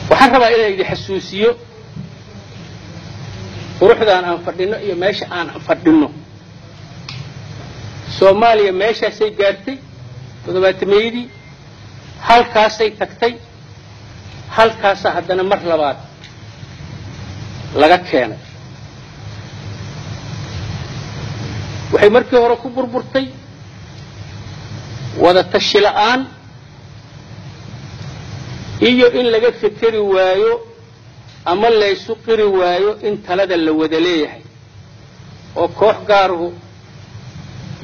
waxaan rabaa inaan idin xasuusiyo quruxdaan aan fadhino iyo meesha aan fadhino Soomaaliya meeshaasay gaartay toddobaatameeyadii halkaasay tagtay halkaas haddana mar labaad laga keenay waxay markii hore ku burburtay wada tashi la'aan iyo in laga fikiri waayo ama la isu qiri waayo in talada la wada leeyahay oo koox gaaruhu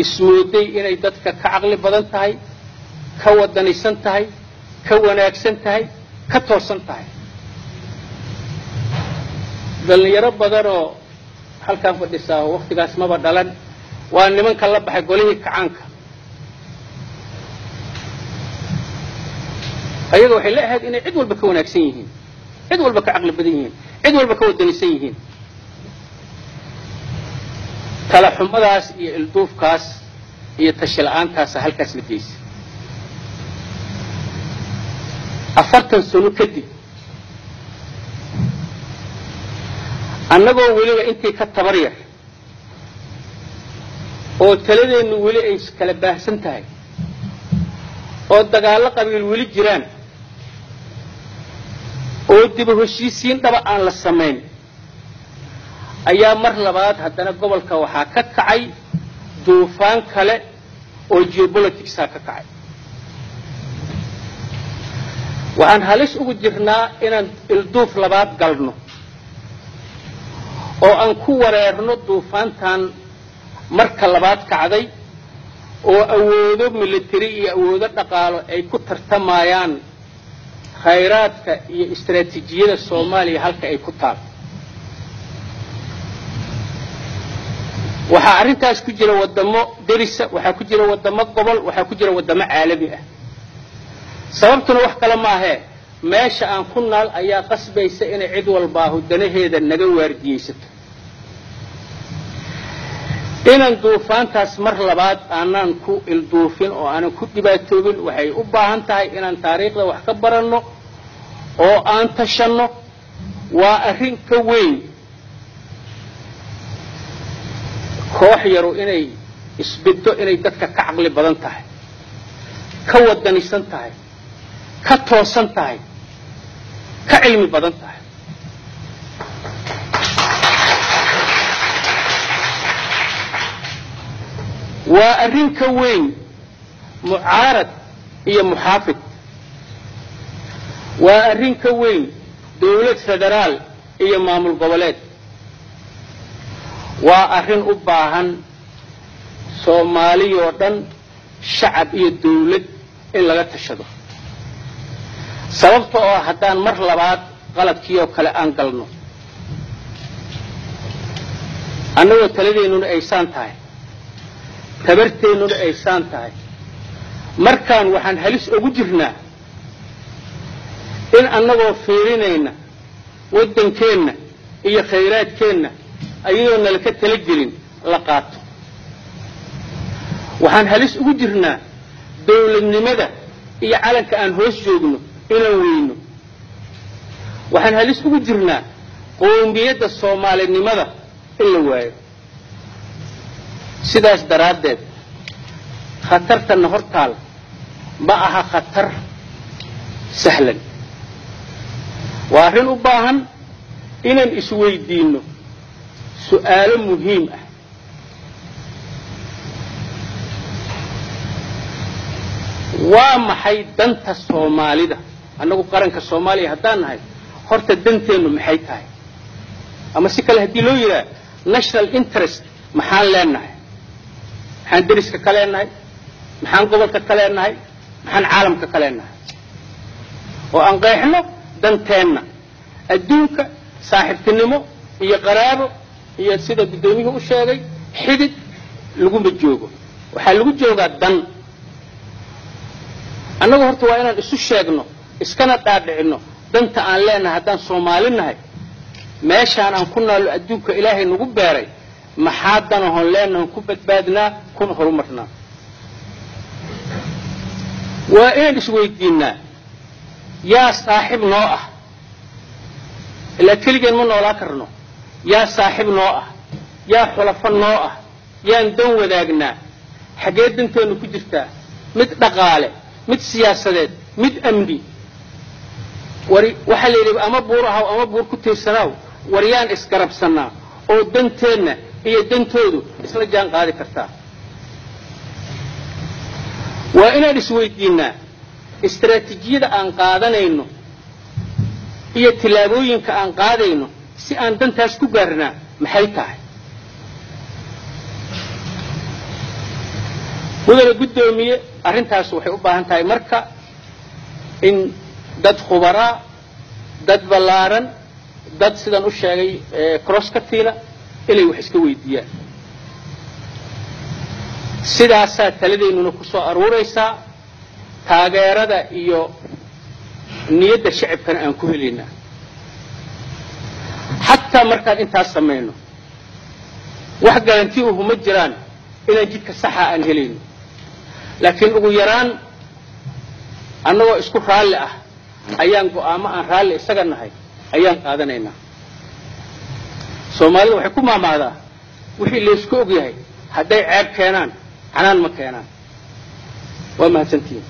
ismooday inay dadka ka caqli badan tahay ka wadanisan tahay ka wanaagsan tahay ka toosan tahay dhalinyaro badan oo halkaan fadhisaa waqtigaas maba dhalan waa nimanka la baxay golihii kacaanka ayaga waxay leeyahay inay cid walba ka wanaagsan yihiin cid walba ka caqli badan yihiin cid walba ka wadanisan yihiin kala xumadaas iyo ilduufkaas iyo tashi la'aantaas halkaas la geeyay 40 sano kadib annagoo weliba intii ka tabar yar oo taladeenu weli ay kala baahsan tahay oo dagaal qabiil weli jiraan oo dib u heshiisiin dhaba aan la sameyn ayaa mar labaad haddana gobolka waxaa ka kacay duufaan kale oo geopolitics ka kacay waxaan halis ugu jirnaa inaan ilduuf labaad galno oo aan ku wareerno duufaantan marka labaad kacday oo awoodo military iyo awoodo dhaqaale ay ku tartamayaan khayraadka iyo istaraatiijiyada Soomaaliya halka ay ku taal waxa arintaas ku jira wadamo darisa waxa ku jira wadamo gobol waxa ku jira wadamo caalami ah sababtuna wax kale ma aha meesha aan ku naal ayaa qasbaysa in cid walba hudanaheeda naga waardiyeysato inaan duufaantaas mar labaad aanan ku ilduufin oo aanan ku dhibaatoobin waxay u baahan tahay inaan taariikhda wax ka baranno oo aan tashanno waa arrin ka weyn koox yaro inay isbiddo inay dadka ka caqli badan tahay ka wadanisan tahay ka toosan tahay ka cilmi badan tahay waa arrin ka weyn mucaarad iyo muxaafid waa arrin ka weyn dawlad federaal iyo maamul goboleed waa arrin u baahan Soomaaliya oo dhan shacab iyo dawlad in laga tashado sababtoo ah haddaan mar labaad qaladkii oo kale aan galno annagoo taladeennuna aysan tahay tabarteennuna aysan tahay markaan waxaan halis ugu jirnaa in annagoo fiirinayna waddankeenna iyo khayraadkeenna ayadoo nala ka tala gelin la qaato waxaan halis ugu jirnaa dawladnimada iyo calanka aan hoos joogno inaan weyno waxaan halis ugu jirnaa qoomiyadda Soomaalinimada in la waayo sidaas daraadeed khatartana hortaal ma aha khatar sahlan waa arrin u baahan inaan isweydiino su'aalo muhiim ah waa maxay danta Soomaalida annagu qaranka Soomaaliya haddaan nahay horta danteenu maxay tahay ama si kale hadii loo yiraahdo national interest maxaan leenahay maxaan dariska kale leenahay maxaan gobolka kale leenahay maxaan caalamka kale leenahay oo aan qeexno danteena adduunka saaxiibtinimo iyo qaraabo iyo sida gudoomiyuhu u sheegay xidid lagu ma joogo waxa lagu joogaa dan annagu horta waa inaan isu sheegno iskana dhaadhicino danta aan leenahay haddaan Soomaalinahay meeshaan aan ku nool adduunka Ilaahay nagu beeray maxaa danahoon leenahay ku badbaadnaa kuna horumarnaa waa inaan isweydiinaa yaa saaxiib noo ah ilaa keligeen ma noolaa karno yaa saaxiib noo ah yaa xulafo noo ah yaan dan wadaagnaa xaggee danteennu ku jirtaa mid dhaqaale mid siyaasadeed mid amni waxaa la yidhi ama buur ahaw ama buur ku tiirsanaaw war yaan isgarabsannaa oo danteenna iyo dantoodu isla jaan qaadi kartaa waa inaan isweydiinnaa istaraatiijiyada aan qaadanayno iyo tillaabooyinka aan qaadayno si aan dantaas ku gaarnaa maxay tahay mudane guddoomiye arrintaas waxay u baahan tahay marka in dad khubaraa dad ballaaran dad sidaan u sheegay cross-cutila inay wax iska weydiiyaan sidaasaa taladeennuna ku soo aruuraysaa taageerada iyo niyadda shacabkana aan ku helaynaa xataa markaan intaas samayno wax garanti uhu ma jiraan inaan jidka saxa aan helayno laakiin ugu yaraan annagoo isku raalli ah ayaan go'aamo aan raalli isaga nahay ayaan qaadanaynaa soomaalida waxay ku maamaadaa wixii laysku og yahay hadday ceeb keenaan canaan ma keenaan waa mahadsantihiin